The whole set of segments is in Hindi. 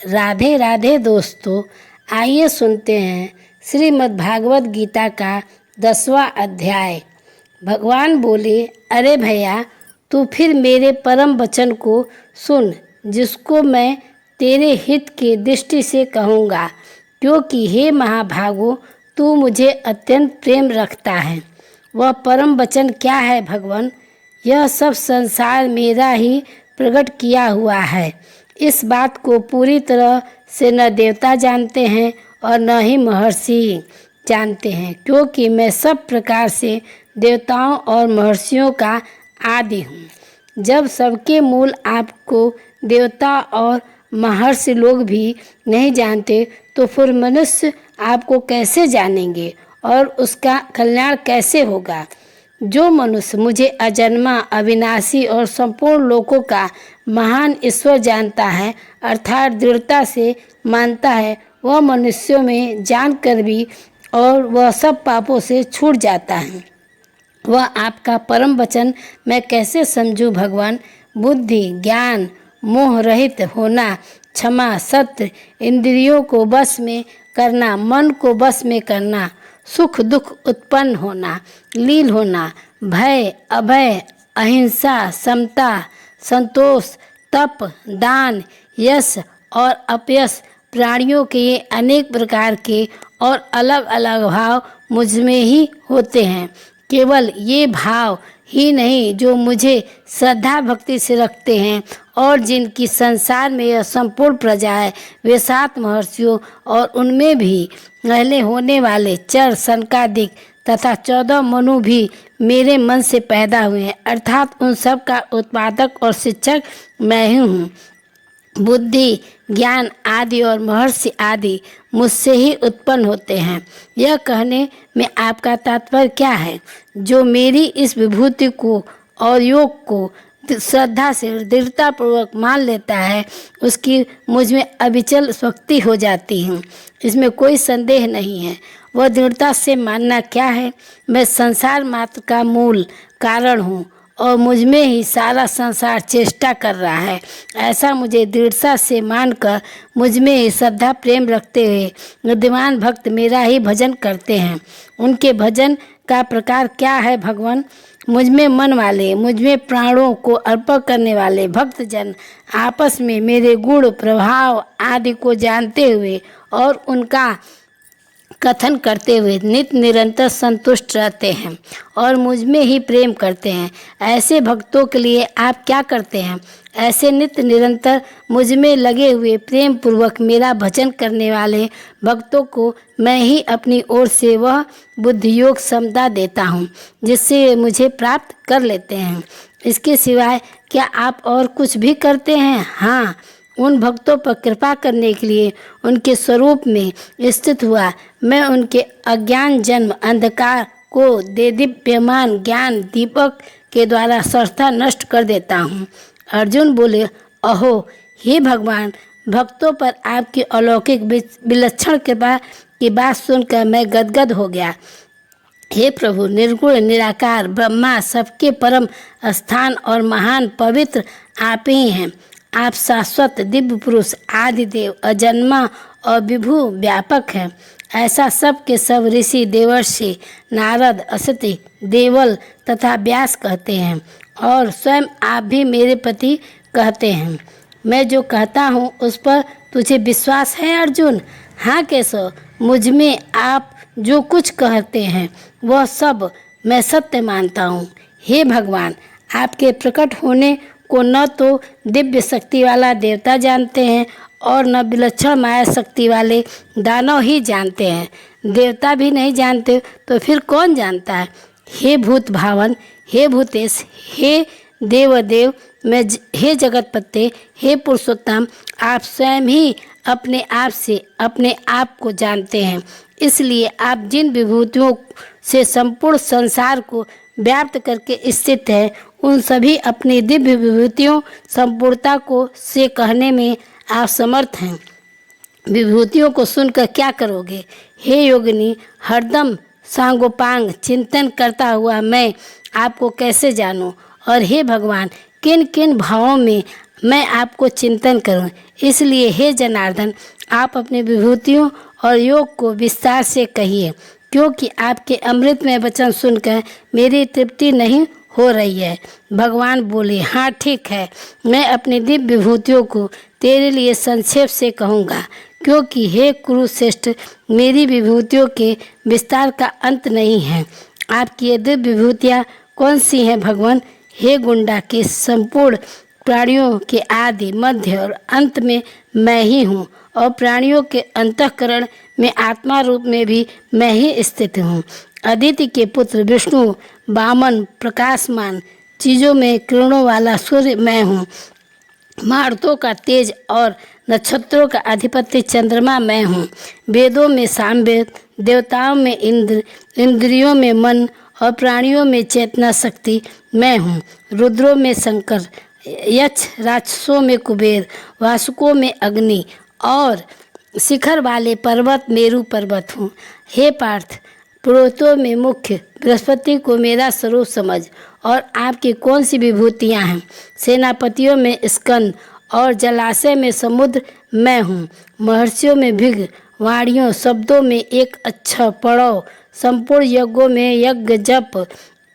राधे राधे दोस्तों, आइए सुनते हैं श्रीमद् भागवत गीता का 10वां अध्याय। भगवान बोले, अरे भैया, तू फिर मेरे परम वचन को सुन, जिसको मैं तेरे हित की दृष्टि से कहूँगा, क्योंकि हे महाभागो, तू मुझे अत्यंत प्रेम रखता है। वह परम वचन क्या है भगवान? यह सब संसार मेरा ही प्रकट किया हुआ है। इस बात को पूरी तरह से न देवता जानते हैं और न ही महर्षि जानते हैं, क्योंकि मैं सब प्रकार से देवताओं और महर्षियों का आदि हूँ। जब सबके मूल आपको देवता और महर्षि लोग भी नहीं जानते, तो फिर मनुष्य आपको कैसे जानेंगे और उसका कल्याण कैसे होगा? जो मनुष्य मुझे अजन्मा, अविनाशी और संपूर्ण लोकों का महान ईश्वर जानता है, अर्थात दृढ़ता से मानता है, वह मनुष्यों में जानकर भी और वह सब पापों से छूट जाता है। वह आपका परम वचन मैं कैसे समझूं भगवान? बुद्धि, ज्ञान, मोह रहित होना, क्षमा, सत्य, इंद्रियों को बस में करना, मन को बस में करना, सुख दुख उत्पन्न होना, लील होना, भय, अभय, अहिंसा, समता, संतोष, तप, दान, यश और अपयश, प्राणियों के ये अनेक प्रकार के और अलग अलग भाव मुझ में ही होते हैं। केवल ये भाव ही नहीं जो मुझे श्रद्धा भक्ति से रखते हैं और जिनकी संसार में यह संपूर्ण प्रजा है, वे 7 महर्षियों और उनमें भी पहले होने वाले चर, सनकादिक तथा 14 मनु भी मेरे मन से पैदा हुए हैं, अर्थात उन सब का उत्पादक और शिक्षक मैं ही हूँ। बुद्धि, ज्ञान आदि और महर्षि आदि मुझसे ही उत्पन्न होते हैं। यह कहने में आपका तात्पर्य क्या है? जो मेरी इस विभूति को और योग को श्रद्धा से दृढ़तापूर्वक मान लेता है, उसकी मुझ में अविचल शक्ति हो जाती है, इसमें कोई संदेह नहीं है। वह दृढ़ता से मानना क्या है? मैं संसार मात्र का मूल कारण हूँ और मुझ में ही सारा संसार चेष्टा कर रहा है। ऐसा मुझे दृढ़ता से मानकर मुझ में ही श्रद्धा प्रेम रखते हुए विद्यमान भक्त मेरा ही भजन करते हैं। उनके भजन का प्रकार क्या है भगवान? मुझ में मन वाले, मुझ में प्राणों को अर्पण करने वाले भक्तजन आपस में मेरे गुण, प्रभाव आदि को जानते हुए और उनका कथन करते हुए नित्य निरंतर संतुष्ट रहते हैं और मुझ में ही प्रेम करते हैं। ऐसे भक्तों के लिए आप क्या करते हैं? ऐसे नित्य निरंतर मुझ में लगे हुए प्रेम पूर्वक मेरा भजन करने वाले भक्तों को मैं ही अपनी ओर से वह बुद्धि योग समता देता हूँ, जिससे वे मुझे प्राप्त कर लेते हैं। इसके सिवाय क्या आप और कुछ भी करते हैं? हाँ, उन भक्तों पर कृपा करने के लिए उनके स्वरूप में स्थित हुआ मैं उनके अज्ञान जन्म अंधकार को देदीप्यमान ज्ञान दीपक के द्वारा सहजता नष्ट कर देता हूँ। अर्जुन बोले, अहो हे भगवान, भक्तों पर आपकी अलौकिक विलक्षण कृपा की बात सुनकर मैं गदगद हो गया। हे प्रभु, निर्गुण निराकार ब्रह्मा, सबके परम स्थान और महान पवित्र आप ही हैं। आप शाश्वत दिव्य पुरुष, आदि देव, अजन्मा और विभु व्यापक है। ऐसा सब के सब ऋषि, देवर्षि, नारद, असति, देवल तथा व्यास कहते हैं और स्वयं आप भी मेरे प्रति कहते हैं। मैं जो कहता हूँ उस पर तुझे विश्वास है अर्जुन? हाँ केशव, मुझ में आप जो कुछ कहते हैं वह सब मैं सत्य मानता हूँ। हे भगवान, आपके प्रकट होने को न तो दिव्य शक्ति वाला देवता जानते हैं और न विलक्षण माया शक्ति वाले दानव ही जानते हैं। देवता भी नहीं जानते तो फिर कौन जानता है? हे भूत भावन, हे भूतेश, हे देवदेव, हे जगतपते, हे पुरुषोत्तम, आप स्वयं ही अपने आप से अपने आप को जानते हैं। इसलिए आप जिन विभूतियों से संपूर्ण संसार को व्याप्त करके स्थित है, उन सभी अपनी दिव्य विभूतियों संपूर्णता को से कहने में आप समर्थ हैं। विभूतियों को सुनकर क्या करोगे? हे योगिनी, हरदम सांगोपांग चिंतन करता हुआ मैं आपको कैसे जानूं? और हे भगवान, किन किन भावों में मैं आपको चिंतन करूं। इसलिए हे जनार्दन, आप अपनी विभूतियों और योग को विस्तार से कहिए, क्योंकि आपके अमृतमय वचन सुनकर मेरी तृप्ति नहीं हो रही है। भगवान बोले, हाँ ठीक है, मैं अपनी दिव्य विभूतियों को तेरे लिए संक्षेप से कहूँगा, क्योंकि हे कुरुश्रेष्ठ, मेरी विभूतियों के विस्तार का अंत नहीं है। आपकी ये दिव्य विभूतियाँ कौन सी हैं भगवान? हे गुंडा के संपूर्ण प्राणियों के आदि, मध्य और अंत में मैं ही हूँ, और प्राणियों के अंतःकरण में आत्मा रूप में भी मैं ही स्थित हूँ। अदिति के पुत्र विष्णु, वामन प्रकाशमान चीज़ों में किरणों वाला सूर्य मैं हूँ। मारुतों का तेज और नक्षत्रों का अधिपति चंद्रमा मैं हूँ। वेदों में सामवेद, देवताओं में इंद्र, इंद्रियों में मन और प्राणियों में चेतना शक्ति मैं हूँ। रुद्रों में शंकर, यक्ष राक्षसों में कुबेर, वासुकों में अग्नि और शिखर वाले पर्वत मेरु पर्वत हूँ। हे पार्थ, पुरोहितों में मुख्य बृहस्पति को मेरा स्वरूप समझ। और आपकी कौन सी विभूतियाँ हैं? सेनापतियों में स्कंद और जलाशय में समुद्र मैं हूँ। महर्षियों में भृग, वाणियों शब्दों में एक अच्छा पड़ाव, संपूर्ण यज्ञों में यज्ञ जप,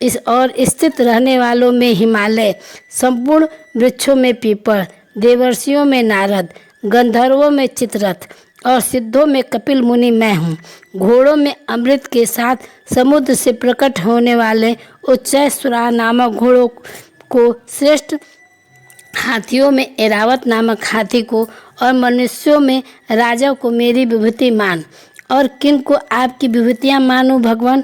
इस और स्थित रहने वालों में हिमालय, संपूर्ण वृक्षों में पीपल, देवर्षियों में नारद, गंधर्वों में चित्ररथ और सिद्धों में कपिल मुनि मैं हूँ। घोड़ों में अमृत के साथ समुद्र से प्रकट होने वाले उच्चैःश्वरा नामक घोड़ों को, श्रेष्ठ हाथियों में ऐरावत नामक हाथी को, और मनुष्यों में राजा को मेरी विभूति मान। और किन को आपकी विभूतियाँ मानूं भगवान?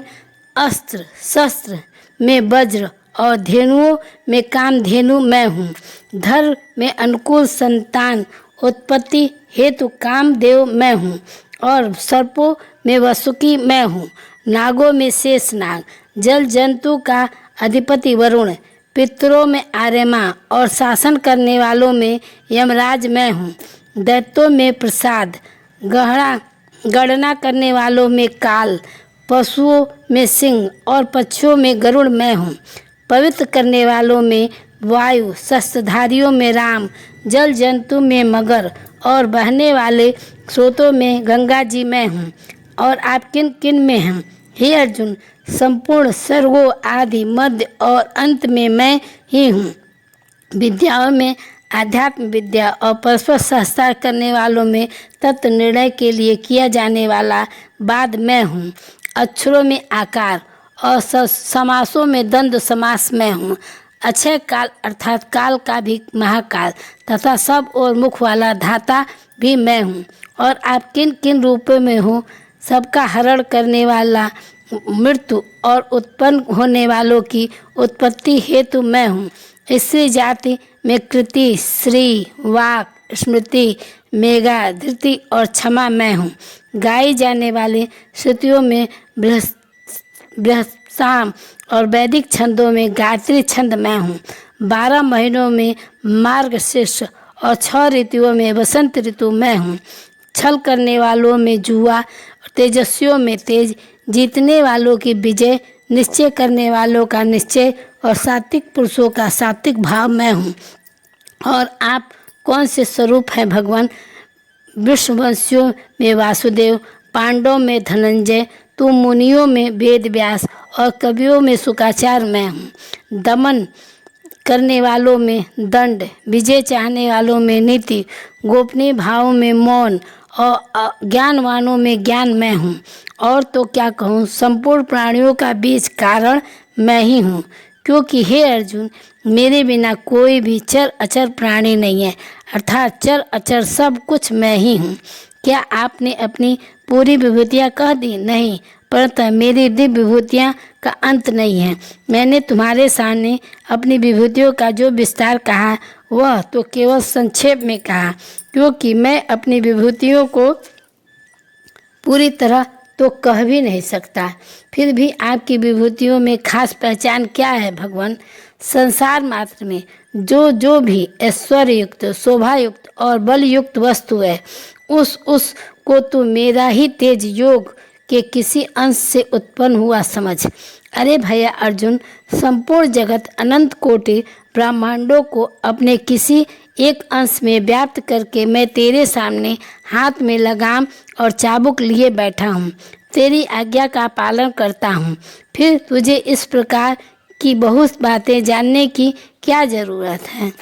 अस्त्र शस्त्र में वज्र और धेनुओं में कामधेनु मैं हूँ। धर्म में अनुकूल संतान उत्पत्ति हेतु कामदेव मैं हूँ, और सर्पों में वसुकी मैं हूँ। नागों में शेषनाग, जल जंतु का अधिपति वरुण, पितरों में आर्यमा और शासन करने वालों में यमराज मैं हूँ। दैत्यों में प्रसाद, गणना करने वालों में काल, पशुओं में सिंह और पक्षियों में गरुड़ मैं हूँ। पवित्र करने वालों में वायु, शस्त्रधारियों में राम, जल जंतु में मगर और बहने वाले स्रोतों में गंगा जी मैं हूँ। और आप किन किन में हैं? हे अर्जुन, संपूर्ण सर्गों आदि, मध्य और अंत में मैं ही हूँ। विद्याओं में आध्यात्म विद्या और परस्पर सहस्त्र करने वालों में तत्व निर्णय के लिए किया जाने वाला वाद मैं हूँ। अक्षरों में आकार और समासों में द्वंद्व समास मैं हूँ। अक्षय काल अर्थात काल का भी महाकाल तथा सब और मुख वाला धाता भी मैं हूँ। और आप किन किन रूपों में हो? सबका हरण करने वाला, मृत्यु और उत्पन्न होने वालों की उत्पत्ति हेतु मैं हूँ। स्त्री जाति में कृति, श्री, वाक, स्मृति, मेघा, धृति और क्षमा मैं हूँ। गाई जाने वाले श्रुतियों में बृहस्पति और वैदिक छंदों में गायत्री छंद मैं हूँ। 12 महीनों में मार्गशीर्ष और 6 ऋतुओं में वसंत ऋतु मैं हूँ। छल करने वालों में जुआ, तेजस्वियों में तेज, जीतने वालों की विजय, निश्चय करने वालों का निश्चय और सात्विक पुरुषों का सात्विक भाव मैं हूँ। और आप कौन से स्वरूप हैं भगवान? विश्ववंशियों में वासुदेव, पांडवों में धनंजय, तुम मुनियों में वेद व्यास और कवियों में शुक्राचार्य मैं हूँ। दमन करने वालों में दंड, विजय चाहने वालों में नीति, गोपनीय भावों में मौन और ज्ञानवानों में ज्ञान मैं हूँ। और तो क्या कहूँ, संपूर्ण प्राणियों का बीज कारण मैं ही हूँ। क्योंकि हे अर्जुन, मेरे बिना कोई भी चर अचर प्राणी नहीं है, अर्थात चर अचर सब कुछ मैं ही हूँ। क्या आपने अपनी पूरी विभूतियाँ कह दी? नहीं, परंतु मेरी दिव्य विभूतियाँ का अंत नहीं है। मैंने तुम्हारे सामने अपनी विभूतियों का जो विस्तार कहा वह तो केवल संक्षेप में कहा, क्योंकि मैं अपनी विभूतियों को पूरी तरह तो कह भी नहीं सकता। फिर भी आपकी विभूतियों में खास पहचान क्या है भगवान? संसार मात्र में जो भी ऐश्वर्य युक्त, शोभा युक्त और बल युक्त वस्तु है, उस को तो मेरा ही तेज योग के किसी अंश से उत्पन्न हुआ समझ। अरे भैया अर्जुन, संपूर्ण जगत अनंत कोटि ब्रह्मांडों को अपने किसी एक अंश में व्याप्त करके मैं तेरे सामने हाथ में लगाम और चाबुक लिए बैठा हूँ। तेरी आज्ञा का पालन करता हूँ। फिर तुझे इस प्रकार की बहुत बातें जानने की क्या ज़रूरत है।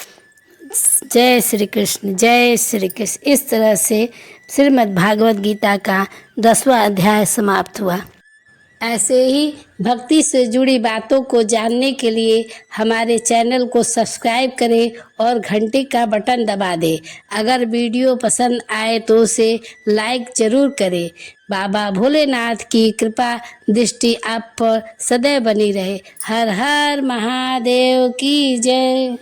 जय श्री कृष्ण, जय श्री कृष्ण। इस तरह से श्रीमद् भागवत गीता का 10वां अध्याय समाप्त हुआ। ऐसे ही भक्ति से जुड़ी बातों को जानने के लिए हमारे चैनल को सब्सक्राइब करें और घंटी का बटन दबा दें। अगर वीडियो पसंद आए तो उसे लाइक जरूर करें। बाबा भोलेनाथ की कृपा दृष्टि आप पर सदैव बनी रहे। हर हर महादेव की जय।